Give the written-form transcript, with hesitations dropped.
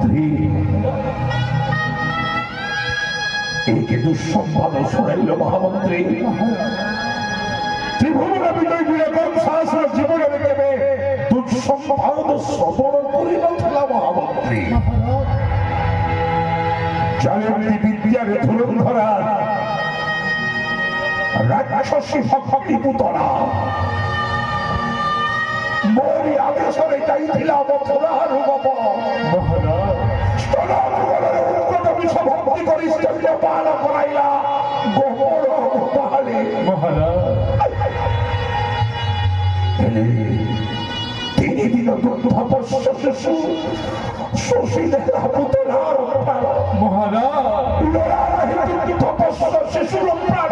মহামন্ত্রী একে দুঃসংবাদ শোনাইল মহামন্ত্রী ত্রিভুবনে বিজয় বিরাটন সহস্র জীবনে দেবে দুঃসংবাদ শ্রবণ করিল মহামন্ত্রী জয়ন্তী বিদ্যার ধুরন্ধরা রাক্ষসী ভক্তি পুতনা মোরি আদেশরে চাইছিলাম মথুরার রূপ ভক্তি করিস পাল করাইলা গোবর গোপালে তিনি দিন শিশু শশীদের পুতনার মহারাজ শিশুর প্রাণ